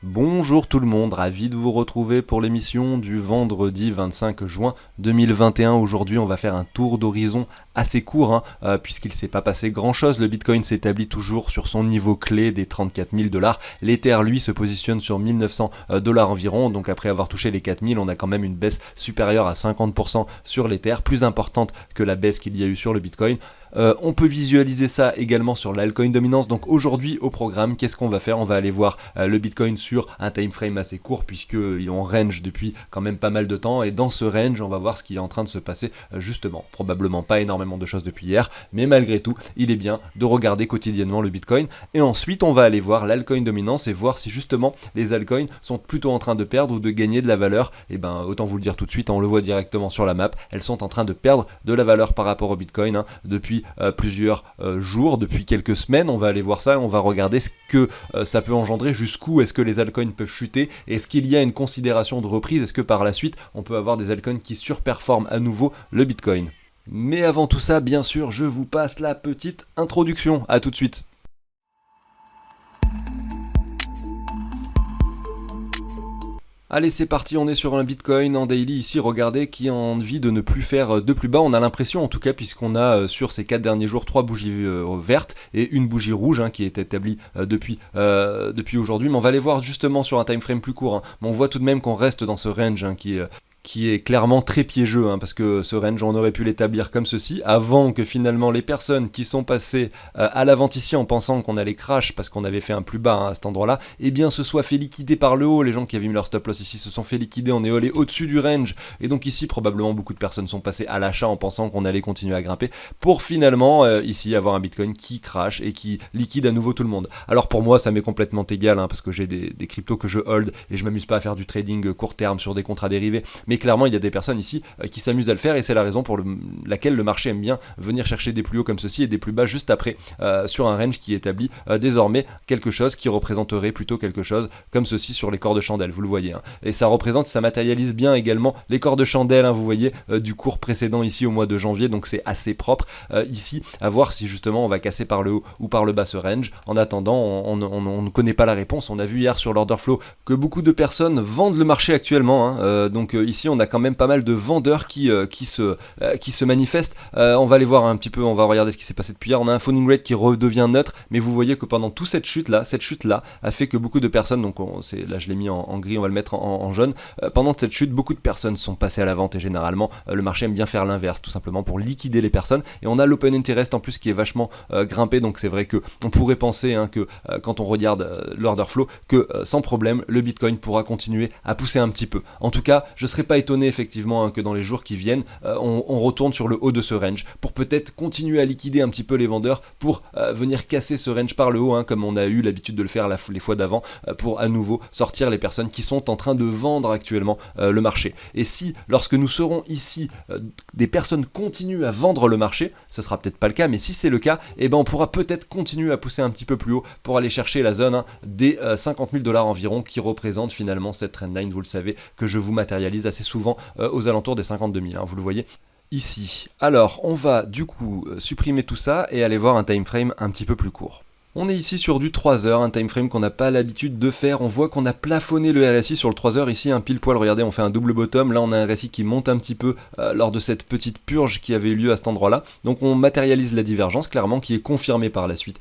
Bonjour tout le monde, ravi de vous retrouver pour l'émission du vendredi 25 juin 2021. Aujourd'hui, on va faire un tour d'horizon assez court, puisqu'il ne s'est pas passé grand-chose. Le Bitcoin s'établit toujours sur son niveau clé des 34 000 dollars. L'Ether, lui, se positionne sur 1900 dollars environ. Donc après avoir touché les 4000, on a quand même une baisse supérieure à 50% sur l'Ether, plus importante que la baisse qu'il y a eu sur le Bitcoin. On peut visualiser ça également sur l'altcoin dominance. Donc aujourd'hui au programme, qu'est-ce qu'on va faire? On va aller voir le Bitcoin sur un time frame assez court, puisqu'il est en range depuis quand même pas mal de temps, et dans ce range on va voir ce qui est en train de se passer justement. Probablement pas énormément de choses depuis hier, mais malgré tout il est bien de regarder quotidiennement le Bitcoin. Et ensuite on va aller voir l'altcoin dominance et voir si justement les altcoins sont plutôt en train de perdre ou de gagner de la valeur. Et ben autant vous le dire tout de suite, on le voit directement sur la map, elles sont en train de perdre de la valeur par rapport au Bitcoin depuis plusieurs jours, depuis quelques semaines. On va aller voir ça, on va regarder ce que ça peut engendrer, jusqu'où est-ce que les altcoins peuvent chuter, est-ce qu'il y a une considération de reprise, est-ce que par la suite on peut avoir des altcoins qui surperforment à nouveau le Bitcoin. Mais avant tout ça, bien sûr, je vous passe la petite introduction. À tout de suite. Allez, c'est parti, on est sur un Bitcoin en daily ici, regardez, qui a envie de ne plus faire de plus bas. On a l'impression en tout cas, puisqu'on a sur ces 4 derniers jours 3 bougies vertes et une bougie rouge qui est établie depuis aujourd'hui. Mais on va aller voir justement sur un time frame plus court. Mais on voit tout de même qu'on reste dans ce range qui est clairement très piégeux, parce que ce range on aurait pu l'établir comme ceci, avant que finalement les personnes qui sont passées à la vente ici en pensant qu'on allait crash parce qu'on avait fait un plus bas à cet endroit là, eh bien se soient fait liquider par le haut. Les gens qui avaient mis leur stop loss ici se sont fait liquider, on est allé au-dessus du range, et donc ici probablement beaucoup de personnes sont passées à l'achat en pensant qu'on allait continuer à grimper, pour finalement ici avoir un Bitcoin qui crash et qui liquide à nouveau tout le monde. Alors pour moi ça m'est complètement égal, parce que j'ai des cryptos que je hold et je m'amuse pas à faire du trading court terme sur des contrats dérivés, mais clairement il y a des personnes ici qui s'amusent à le faire, et c'est la raison pour laquelle le marché aime bien venir chercher des plus hauts comme ceci et des plus bas juste après sur un range qui établit désormais quelque chose qui représenterait plutôt quelque chose comme ceci sur les corps de chandelle, vous le voyez, et ça représente, ça matérialise bien également les corps de chandelle, vous voyez, du cours précédent ici au mois de janvier, donc c'est assez propre ici à voir si justement on va casser par le haut ou par le bas ce range. En attendant, on ne connaît pas la réponse. On a vu hier sur l'order flow que beaucoup de personnes vendent le marché actuellement, donc ici on a quand même pas mal de vendeurs qui se manifestent. On va aller voir un petit peu, on va regarder ce qui s'est passé depuis hier. On a un phoning rate qui redevient neutre, mais vous voyez que pendant toute cette chute là a fait que beaucoup de personnes, donc là je l'ai mis en gris, on va le mettre en jaune, pendant cette chute beaucoup de personnes sont passées à la vente, et généralement le marché aime bien faire l'inverse, tout simplement pour liquider les personnes. Et on a l'open interest en plus qui est vachement grimpé, donc c'est vrai que on pourrait penser que quand on regarde l'order flow que sans problème le Bitcoin pourra continuer à pousser un petit peu. En tout cas, je serais pas étonné effectivement que dans les jours qui viennent on retourne sur le haut de ce range pour peut-être continuer à liquider un petit peu les vendeurs, pour venir casser ce range par le haut, comme on a eu l'habitude de le faire les fois d'avant, pour à nouveau sortir les personnes qui sont en train de vendre actuellement le marché. Et si lorsque nous serons ici des personnes continuent à vendre le marché, ce sera peut-être pas le cas, mais si c'est le cas, eh ben on pourra peut-être continuer à pousser un petit peu plus haut pour aller chercher la zone des 50 000 dollars environ, qui représente finalement cette trendline, vous le savez, que je vous matérialise assez souvent aux alentours des 52 000, vous le voyez ici. Alors on va du coup supprimer tout ça et aller voir un time frame un petit peu plus court. On est ici sur du 3 heures, un time frame qu'on n'a pas l'habitude de faire. On voit qu'on a plafonné le RSI sur le 3 heures ici, un pile poil, regardez, on fait un double bottom. Là on a un RSI qui monte un petit peu lors de cette petite purge qui avait eu lieu à cet endroit là. Donc on matérialise la divergence clairement, qui est confirmée par la suite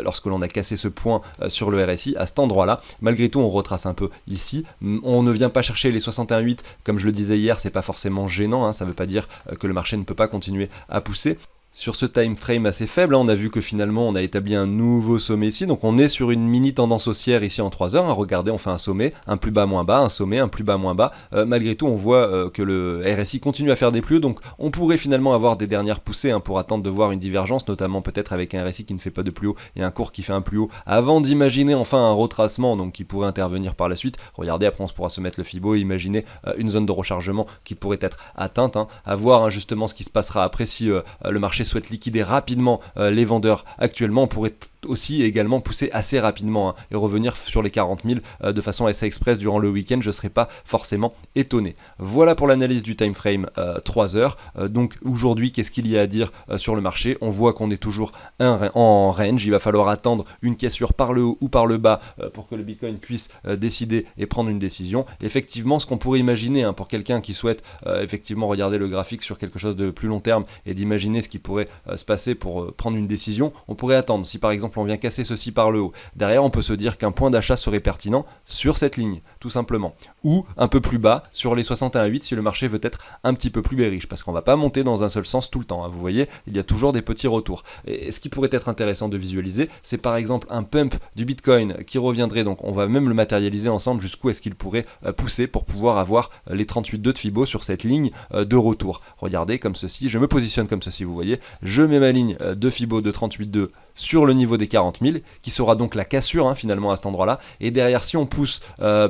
lorsque l'on a cassé ce point sur le RSI à cet endroit là. Malgré tout on retrace un peu ici, on ne vient pas chercher les 61,8 comme je le disais hier, c'est pas forcément gênant, ça veut pas dire que le marché ne peut pas continuer à pousser. Sur ce time frame assez faible, on a vu que finalement on a établi un nouveau sommet ici, donc on est sur une mini tendance haussière ici en 3 heures, regardez, on fait un sommet, un plus bas moins bas, un sommet, un plus bas moins bas, malgré tout on voit que le RSI continue à faire des plus hauts, donc on pourrait finalement avoir des dernières poussées pour attendre de voir une divergence, notamment peut-être avec un RSI qui ne fait pas de plus haut et un cours qui fait un plus haut, avant d'imaginer enfin un retracement, donc qui pourrait intervenir par la suite. Regardez, après on pourra se mettre le Fibo, imaginer une zone de rechargement qui pourrait être atteinte, à voir justement ce qui se passera après si le marché souhaite liquider rapidement les vendeurs actuellement. On pourrait aussi également pousser assez rapidement et revenir sur les 40 000 de façon assez express durant le week-end, je ne serais pas forcément étonné. Voilà pour l'analyse du time frame 3 heures. Donc aujourd'hui, qu'est-ce qu'il y a à dire sur le marché? On voit qu'on est toujours en range, il va falloir attendre une cassure par le haut ou par le bas pour que le Bitcoin puisse décider et prendre une décision. Effectivement, ce qu'on pourrait imaginer pour quelqu'un qui souhaite effectivement regarder le graphique sur quelque chose de plus long terme et d'imaginer ce qui pourrait se passer pour prendre une décision, on pourrait attendre. Si par exemple on vient casser ceci par le haut, derrière on peut se dire qu'un point d'achat serait pertinent sur cette ligne, tout simplement. Ou un peu plus bas sur les 61,8 si le marché veut être un petit peu plus bearish, parce qu'on ne va pas monter dans un seul sens tout le temps. Vous voyez, il y a toujours des petits retours. Et ce qui pourrait être intéressant de visualiser, c'est par exemple un pump du Bitcoin qui reviendrait, donc on va même le matérialiser ensemble jusqu'où est-ce qu'il pourrait pousser pour pouvoir avoir les 38,2 de Fibo sur cette ligne de retour. Regardez comme ceci, je me positionne comme ceci, vous voyez, je mets ma ligne de Fibo de 38,2 sur le niveau des 40 000, qui sera donc la cassure finalement à cet endroit-là. Et derrière, si on pousse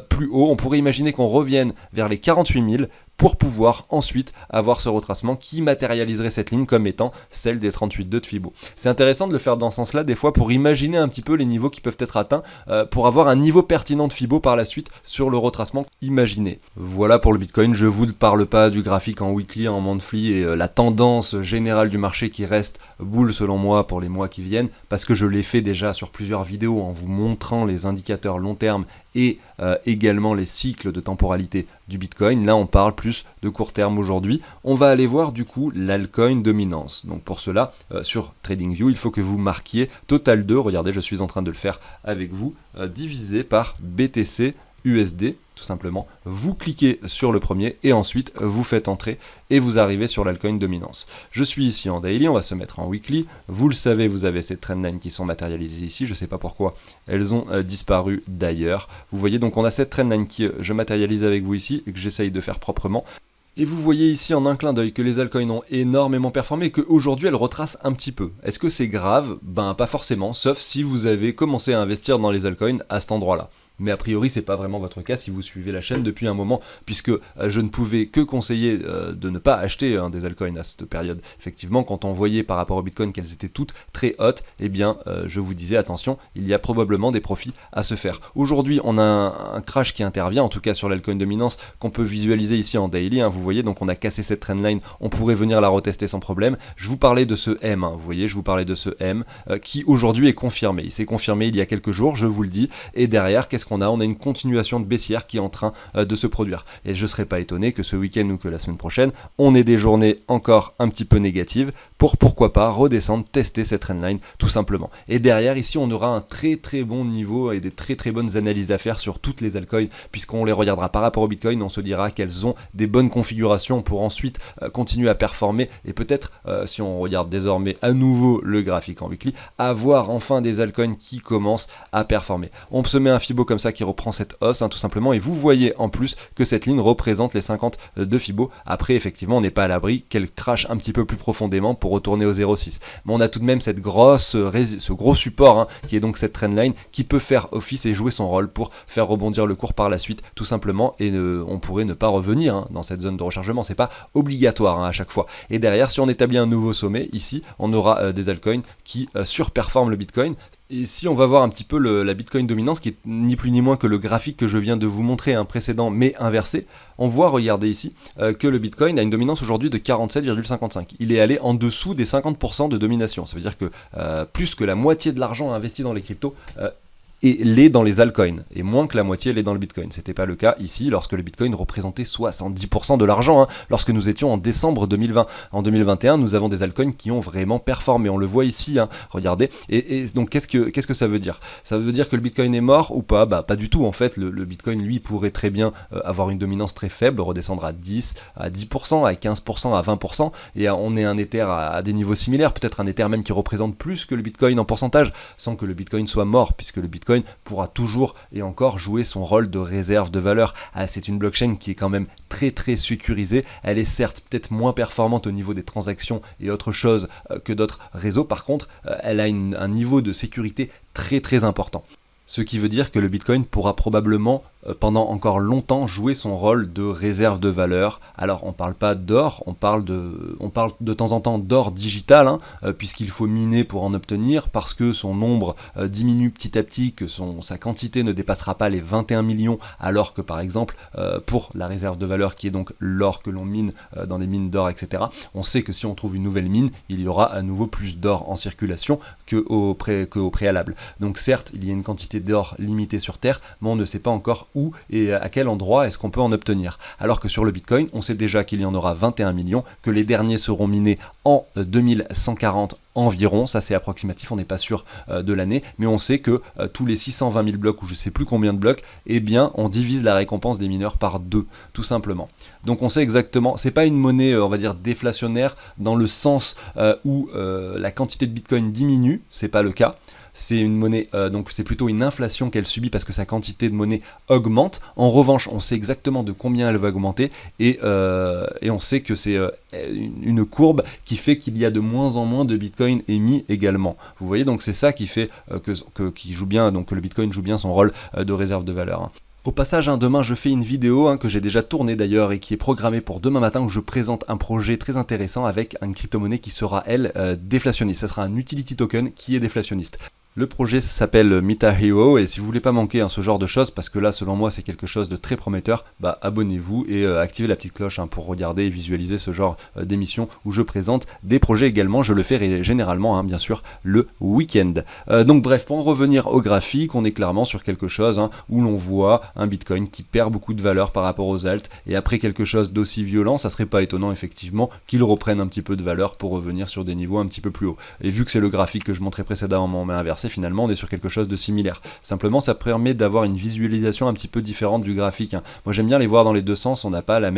plus haut, on pourrait imaginer qu'on revienne vers les 48 000 pour pouvoir ensuite avoir ce retracement qui matérialiserait cette ligne comme étant celle des 38,2 de Fibo. C'est intéressant de le faire dans ce sens-là, des fois pour imaginer un petit peu les niveaux qui peuvent être atteints, pour avoir un niveau pertinent de Fibo par la suite sur le retracement imaginé. Voilà pour le Bitcoin, je vous parle pas du graphique en weekly, en monthly et la tendance générale du marché qui reste bull selon moi pour les mois qui viennent, parce que je l'ai fait déjà sur plusieurs vidéos en vous montrant les indicateurs long terme et également les cycles de temporalité du Bitcoin. Là on parle plus de court terme aujourd'hui. On va aller voir du coup l'altcoin dominance. Donc pour cela, sur TradingView, il faut que vous marquiez Total 2, regardez je suis en train de le faire avec vous, divisé par BTC USD, tout simplement. Vous cliquez sur le premier et ensuite vous faites entrer et vous arrivez sur l'altcoin dominance. Je suis ici en daily, on va se mettre en weekly. Vous le savez, vous avez ces trendlines qui sont matérialisées ici. Je ne sais pas pourquoi elles ont disparu d'ailleurs. Vous voyez donc on a cette trendline qui je matérialise avec vous ici et que j'essaye de faire proprement. Et vous voyez ici en un clin d'œil que les altcoins ont énormément performé et qu'aujourd'hui elles retracent un petit peu. Est-ce que c'est grave? Ben pas forcément, sauf si vous avez commencé à investir dans les altcoins à cet endroit-là. Mais a priori, c'est pas vraiment votre cas si vous suivez la chaîne depuis un moment, puisque je ne pouvais que conseiller de ne pas acheter des altcoins à cette période. Effectivement, quand on voyait par rapport au Bitcoin qu'elles étaient toutes très hautes, eh bien, je vous disais, attention, il y a probablement des profits à se faire. Aujourd'hui, on a un crash qui intervient, en tout cas sur l'altcoin dominance, qu'on peut visualiser ici en daily. Vous voyez, donc on a cassé cette trendline, on pourrait venir la retester sans problème. Je vous parlais de ce M, vous voyez, je vous parlais de ce M, qui aujourd'hui est confirmé. Il s'est confirmé il y a quelques jours, je vous le dis, et derrière, qu'est-ce qu'on a? On a une continuation de baissière qui est en train de se produire. Et je ne serais pas étonné que ce week-end ou que la semaine prochaine, on ait des journées encore un petit peu négatives pour pourquoi pas redescendre, tester cette trendline tout simplement. Et derrière, ici, on aura un très très bon niveau et des très très bonnes analyses à faire sur toutes les altcoins, puisqu'on les regardera par rapport au Bitcoin, on se dira qu'elles ont des bonnes configurations pour ensuite continuer à performer et peut-être, si on regarde désormais à nouveau le graphique en weekly, avoir enfin des altcoins qui commencent à performer. On se met un Fibo comme ça qui reprend cette hausse tout simplement, et vous voyez en plus que cette ligne représente les 50 de Fibo. Après effectivement on n'est pas à l'abri qu'elle crache un petit peu plus profondément pour retourner au 0,6, mais on a tout de même cette ce gros support qui est donc cette trendline qui peut faire office et jouer son rôle pour faire rebondir le cours par la suite tout simplement, et on pourrait ne pas revenir dans cette zone de rechargement, c'est pas obligatoire à chaque fois. Et derrière, si on établit un nouveau sommet ici, on aura des altcoins qui surperforment le Bitcoin. Et si on va voir un petit peu la Bitcoin dominance, qui est ni plus ni moins que le graphique que je viens de vous montrer, un précédent mais inversé, on voit, regardez ici, que le Bitcoin a une dominance aujourd'hui de 47,55. Il est allé en dessous des 50% de domination. Ça veut dire que plus que la moitié de l'argent investi dans les cryptos et l'est dans les altcoins, et moins que la moitié l'est dans le Bitcoin. C'était pas le cas ici, lorsque le Bitcoin représentait 70% de l'argent, lorsque nous étions en décembre 2020. En 2021, nous avons des altcoins qui ont vraiment performé, on le voit ici, regardez. Et donc qu'est-ce que ça veut dire? Ça veut dire que le Bitcoin est mort ou pas? Bah pas du tout en fait, le Bitcoin lui pourrait très bien avoir une dominance très faible, redescendre à 10, à 10%, à 15%, à 20%, et on est un Ether à des niveaux similaires, peut-être un Ether même qui représente plus que le Bitcoin en pourcentage, sans que le Bitcoin soit mort, puisque le Bitcoin pourra toujours et encore jouer son rôle de réserve de valeur. C'est une blockchain qui est quand même très très sécurisée. Elle est certes peut-être moins performante au niveau des transactions et autres choses que d'autres réseaux. Par contre, elle a un niveau de sécurité très très important. Ce qui veut dire que le Bitcoin pourra probablement pendant encore longtemps jouer son rôle de réserve de valeur. Alors on parle pas d'or, on parle de temps en temps d'or digital, hein, puisqu'il faut miner pour en obtenir, parce que son nombre diminue petit à petit, que sa quantité ne dépassera pas les 21 millions, alors que par exemple pour la réserve de valeur qui est donc l'or que l'on mine dans les mines d'or, etc., on sait que si on trouve une nouvelle mine, il y aura à nouveau plus d'or en circulation qu'au préalable. Donc certes, il y a une quantité d'or limitée sur Terre, mais on ne sait pas encore où et à quel endroit est-ce qu'on peut en obtenir. Alors que sur le Bitcoin, on sait déjà qu'il y en aura 21 millions, que les derniers seront minés en 2140 environ, ça c'est approximatif, on n'est pas sûr de l'année, mais on sait que tous les 620 000 blocs, ou je sais plus combien de blocs, eh bien on divise la récompense des mineurs par 2, tout simplement. Donc on sait exactement, c'est pas une monnaie, on va dire, déflationnaire, dans le sens où la quantité de Bitcoin diminue, c'est pas le cas. C'est une monnaie, donc c'est plutôt une inflation qu'elle subit parce que sa quantité de monnaie augmente. En revanche, on sait exactement de combien elle va augmenter et on sait que c'est une courbe qui fait qu'il y a de moins en moins de Bitcoin émis également. Vous voyez, donc c'est ça qui fait qu'il joue bien, donc que le Bitcoin joue bien son rôle de réserve de valeur, hein. Au passage, demain je fais une vidéo que j'ai déjà tournée d'ailleurs et qui est programmée pour demain matin, où je présente un projet très intéressant avec une crypto-monnaie qui sera, elle, déflationniste. Ce sera un utility token qui est déflationniste. Le projet s'appelle MetaHero, et si vous voulez pas manquer ce genre de choses, parce que là selon moi c'est quelque chose de très prometteur, abonnez-vous et activez la petite cloche pour regarder et visualiser ce genre d'émission où je présente des projets également. Je le fais généralement bien sûr le week-end. Donc bref, pour en revenir au graphique, on est clairement sur quelque chose où l'on voit un Bitcoin qui perd beaucoup de valeur par rapport aux alts, et après quelque chose d'aussi violent, ça serait pas étonnant effectivement qu'il reprenne un petit peu de valeur pour revenir sur des niveaux un petit peu plus hauts. Et vu que c'est le graphique que je montrais précédemment mais inversé, finalement on est sur quelque chose de similaire. Simplement ça permet d'avoir une visualisation un petit peu différente du graphique. Moi j'aime bien les voir dans les deux sens, on n'a pas le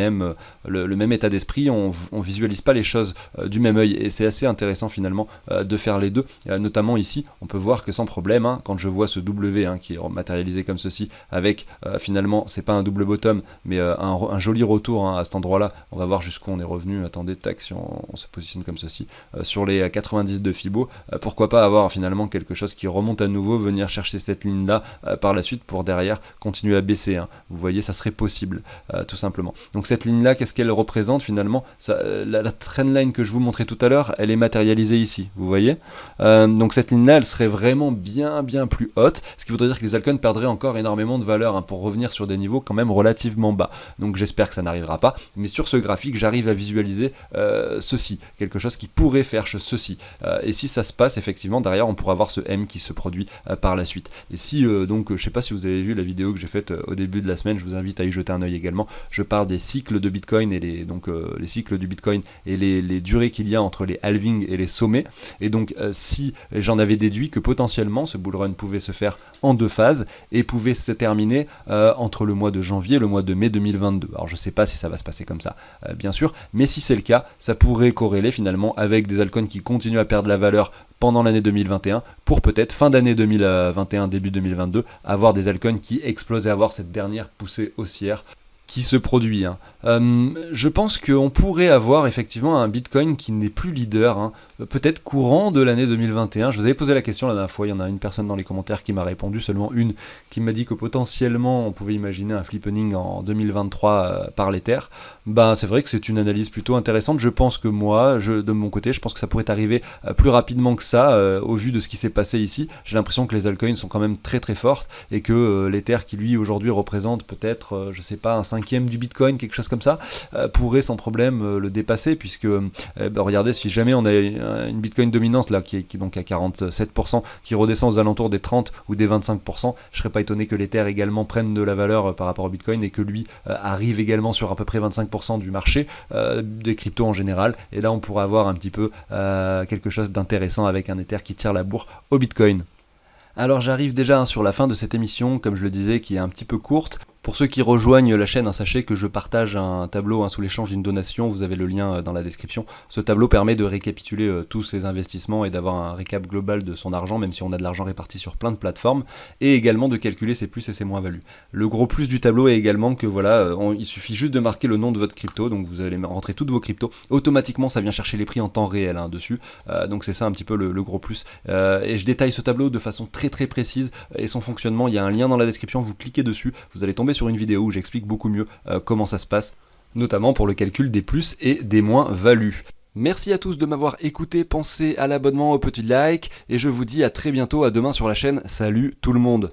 même état d'esprit, on visualise pas les choses du même œil, et c'est assez intéressant finalement de faire les deux. Notamment ici, on peut voir que sans problème, quand je vois ce W qui est matérialisé comme ceci, avec finalement, c'est pas un double bottom, mais un joli retour à cet endroit-là, on va voir jusqu'où on est revenu. Attendez, tac, si on se positionne comme ceci, sur les 90 de Fibo, pourquoi pas avoir finalement quelque chose qui remonte à nouveau, venir chercher cette ligne là par la suite pour derrière continuer à baisser. Vous voyez, ça serait possible tout simplement. Donc cette ligne là, qu'est-ce qu'elle représente finalement? La trendline que je vous montrais tout à l'heure, elle est matérialisée ici, vous voyez. Donc cette ligne là, elle serait vraiment bien plus haute, ce qui voudrait dire que les altcoins perdraient encore énormément de valeur pour revenir sur des niveaux quand même relativement bas. Donc j'espère que ça n'arrivera pas, mais sur ce graphique j'arrive à visualiser ceci, quelque chose qui pourrait faire ceci, et si ça se passe effectivement, derrière on pourra avoir ce M qui se produit par la suite. Et si donc je sais pas si vous avez vu la vidéo que j'ai faite au début de la semaine, je vous invite à y jeter un œil également. Je parle des cycles de Bitcoin et les cycles du Bitcoin et les durées qu'il y a entre les halvings et les sommets. Et donc si j'en avais déduit que potentiellement ce bull run pouvait se faire en deux phases et pouvait se terminer entre le mois de janvier et le mois de mai 2022. Alors je sais pas si ça va se passer comme ça, bien sûr, mais si c'est le cas, ça pourrait corréler finalement avec des altcoins qui continuent à perdre la valeur pendant l'année 2021, pour peut-être fin d'année 2021, début 2022, avoir des altcoins qui explosent et avoir cette dernière poussée haussière qui se produit. Je pense qu'on pourrait avoir effectivement un Bitcoin qui n'est plus leader, peut-être courant de l'année 2021. Je vous avais posé la question la dernière fois, il y en a une personne dans les commentaires qui m'a répondu, seulement une, qui m'a dit que potentiellement on pouvait imaginer un flippening en 2023 par l'Ether. C'est vrai que c'est une analyse plutôt intéressante. Je pense que moi, de mon côté, je pense que ça pourrait arriver plus rapidement que ça, au vu de ce qui s'est passé ici. J'ai l'impression que les altcoins sont quand même très fortes, et que l'Ether qui lui aujourd'hui représente peut-être, je sais pas, un cinquième du Bitcoin, quelque chose comme ça, pourrait sans problème le dépasser, puisque regardez, si jamais on a une Bitcoin dominance là qui est donc à 47%, qui redescend aux alentours des 30 ou des 25%, je serais pas étonné que l'Ether également prenne de la valeur par rapport au Bitcoin, et que lui arrive également sur à peu près 25% du marché des cryptos en général, et là on pourrait avoir un petit peu quelque chose d'intéressant avec un Ether qui tire la bourre au Bitcoin. Alors j'arrive déjà sur la fin de cette émission, comme je le disais, qui est un petit peu courte. Pour ceux qui rejoignent la chaîne, sachez que je partage un tableau sous l'échange d'une donation, vous avez le lien dans la description. Ce tableau permet de récapituler tous ses investissements et d'avoir un récap global de son argent, même si on a de l'argent réparti sur plein de plateformes, et également de calculer ses plus et ses moins-values. Le gros plus du tableau est également que voilà, il suffit juste de marquer le nom de votre crypto, donc vous allez rentrer toutes vos cryptos, automatiquement ça vient chercher les prix en temps réel dessus, donc c'est ça un petit peu le gros plus. Et je détaille ce tableau de façon très précise, et son fonctionnement, il y a un lien dans la description, vous cliquez dessus, vous allez tomber tomber sur une vidéo où j'explique beaucoup mieux comment ça se passe, notamment pour le calcul des plus et des moins-values. Merci à tous de m'avoir écouté, pensez à l'abonnement, au petit like, et je vous dis à très bientôt, à demain sur la chaîne. Salut tout le monde!